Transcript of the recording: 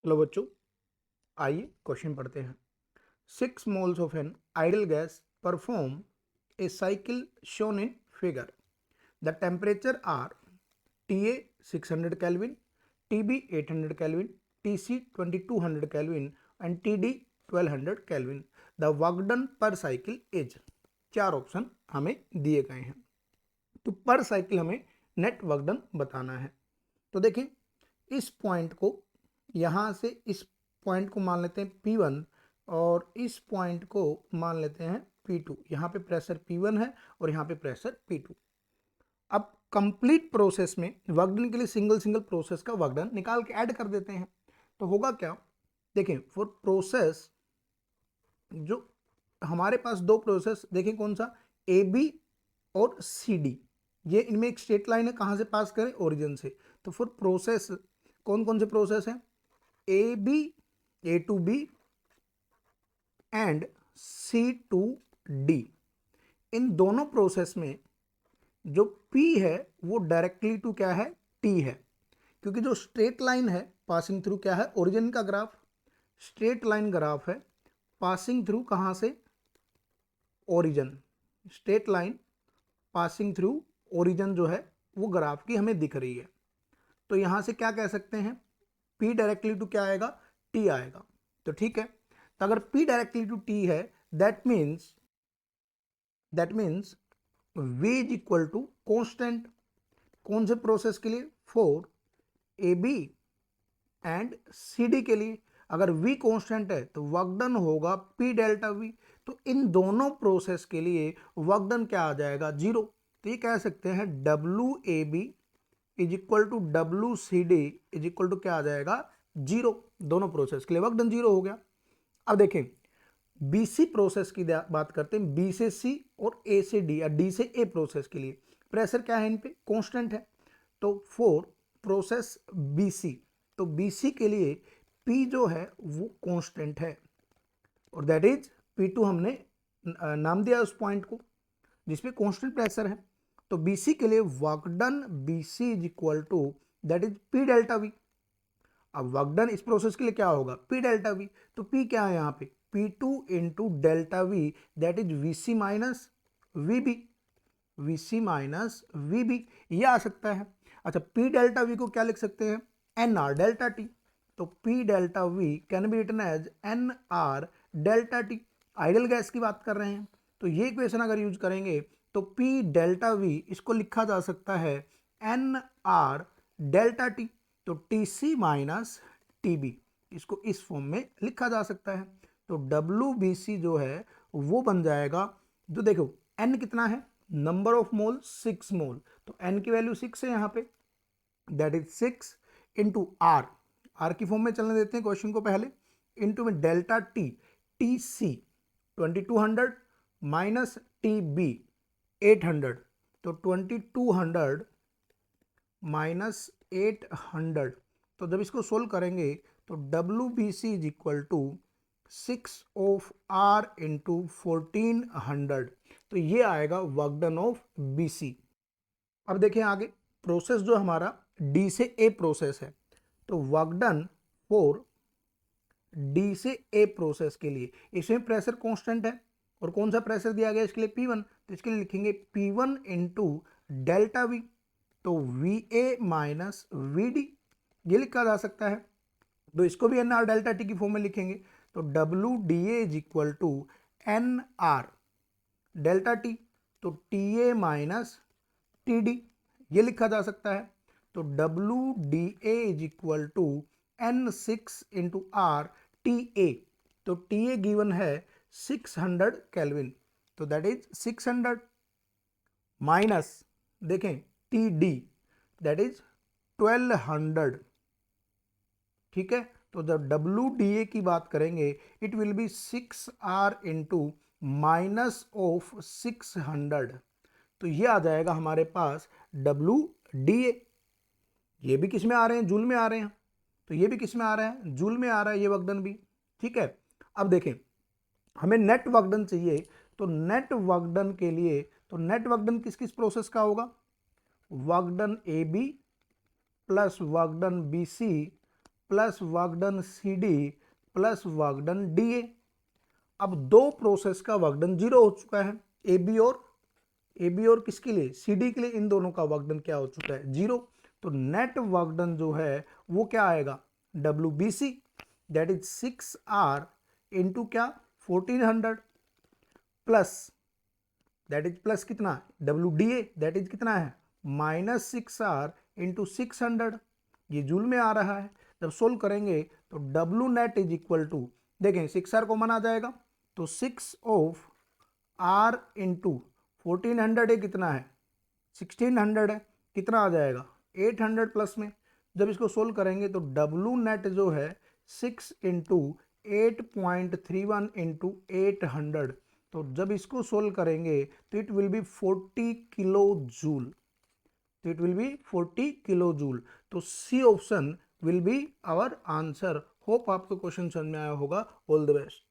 चलो बच्चों, आइए क्वेश्चन पढ़ते हैं। 6 moles of an ideal gas perform a cycle shown in figure. The temperature are TA 600 Kelvin, TB 800 Kelvin, TC 2200 Kelvin and TD 1200 Kelvin. The work done per cycle is। चार option हमें दिए गए हैं, तो पर cycle हमें net work done बताना है। तो देखें, इस पॉइंट को, यहाँ से इस पॉइंट को मान लेते हैं P1 और इस पॉइंट को मान लेते हैं P2। यहाँ पे प्रेशर P1 है और यहाँ पे प्रेशर P2। अब कंप्लीट प्रोसेस में वर्क डन के लिए सिंगल सिंगल प्रोसेस का वर्क डन निकाल के ऐड कर देते हैं। तो होगा क्या, देखें, फॉर प्रोसेस जो हमारे पास दो प्रोसेस देखें, कौन सा, AB और CD, ये इनमें एक स्ट्रेट लाइन है, कहाँ से पास करें, ओरिजिन से। तो फॉर प्रोसेस कौन कौन से प्रोसेस हैं, AB, A to B and C to D। इन दोनों प्रोसेस में जो P है वो डायरेक्टली टू क्या है, T है, क्योंकि जो स्ट्रेट लाइन है पासिंग थ्रू क्या है, ओरिजिन का ग्राफ, स्ट्रेट लाइन ग्राफ है पासिंग थ्रू कहाँ से, origin. Straight line passing through origin जो है वो ग्राफ की हमें दिख रही है। तो यहाँ से क्या कह सकते हैं, P डायरेक्टली टू क्या आएगा, T आएगा। तो ठीक है, तो अगर P डायरेक्टली टू T है, that means V is equal to constant. कौन से प्रोसेस के लिए, फॉर AB एंड CD के लिए। अगर V कॉन्स्टेंट है तो वर्क डन होगा P डेल्टा V। तो इन दोनों प्रोसेस के लिए वर्क डन क्या आ जाएगा, जीरो। तो ये कह सकते हैं WAB is equal to WCD is equal to क्या आ जाएगा, जीरो। दोनों प्रोसेस के लिए वर्क डन जीरो हो गया। अब देखें, BC प्रोसेस की बात करते हैं, B से C और A से D या D से A प्रोसेस के लिए प्रेशर क्या है, इन पे कांस्टेंट है। तो फॉर प्रोसेस BC, तो BC के लिए P जो है वो कांस्टेंट है और दैट इज P2। हमने नाम दिया उस पॉइंट को जिसपे कांस्टेंट प्रेशर है। तो BC के लिए work done BC is equal to that is P delta V। अब वर्क डन इस प्रोसेस के लिए क्या होगा, P डेल्टा V। तो P क्या है यहाँ पे, P2 into delta V, that is VC minus VB, VC minus VB, ये आ सकता है। अच्छा, P डेल्टा V को क्या लिख सकते हैं, NR डेल्टा T। तो P delta V can be written as NR delta T। Ideal gas की बात कर रहे हैं, तो ये इक्वेशन अगर यूज करेंगे तो P डेल्टा V इसको लिखा जा सकता है NR डेल्टा T। तो TC माइनस TB, इसको इस फॉर्म में लिखा जा सकता है। तो WBC जो है वो बन जाएगा, जो देखो N कितना है, नंबर ऑफ मोल 6 मोल, तो N की वैल्यू 6 है यहाँ पे, दैट इज 6 इंटू आर की फॉर्म में चलने देते हैं क्वेश्चन को पहले, इंटू में delta T, TC 2200 minus TB 800, तो 2200 माइनस 800। तो जब इसको सोल्व करेंगे तो WBC is equal to 6 of R into 1400। तो ये आएगा वर्क डन ऑफ BC। अब देखें आगे, प्रोसेस जो हमारा D से A प्रोसेस है, तो वर्क डन फॉर D से A प्रोसेस के लिए इसमें प्रेशर कांस्टेंट है और कौन सा प्रेशर दिया गया इसके लिए, P1। तो इसके लिए लिखेंगे P1 इंटू डेल्टा V, तो VA माइनस VD, ये लिखा जा सकता है। तो इसको भी NR डेल्टा T की फॉर्म में लिखेंगे, तो WDA is equal to NR delta T, तो TA माइनस TD, ये लिखा जा सकता है। तो WDA is equal to N6 into R TA, तो TA गिवन है 600 केल्विन, तो दैट इज 600 माइनस देखें TD दैट इज 1200। ठीक है, तो जब WDA की बात करेंगे it will be 6R into minus of 600, तो ये आ जाएगा हमारे पास WDA। ये भी किस में आ रहे हैं, जूल में आ रहे हैं, तो ये भी किस में आ रहा है, जूल में आ रहा है ये वर्क डन भी। ठीक है, अब देखें हमें नेट वर्क डन चाहिए, तो नेट वर्क डन के लिए, तो नेट वर्क डन किस किस प्रोसेस का होगा, work done AB plus work done BC plus work done C D plus work done D A. अब दो प्रोसेस का वर्क डन 0 हो चुका है, ए बी और किसके लिए, सी डी के लिए, इन दोनों का वर्क डन क्या हो चुका है, 0। तो नेट वर्क डन जो है वो क्या आएगा, W B C that is 6R into क्या 1400 प्लस दैट इज प्लस कितना W D A that is कितना है -6R इंटू 600, ये जूल में आ रहा है। जब सोल्व करेंगे तो W net is equal to, देखें 6R कॉमन आ जाएगा तो 6 ऑफ R इंटू 1400 है कितना है 1600 है, कितना आ जाएगा 800 प्लस में। जब इसको सोल्व करेंगे तो डब्ल्यू नेट जो है 6 इंटू 8.31 इंटू 800, तो जब इसको सोल्व करेंगे तो it will be 40 kilo joule, तो it will be 40 kilo joule. तो C option will be our answer. Hope आपको क्वेश्चन समझ में आया होगा। All the best.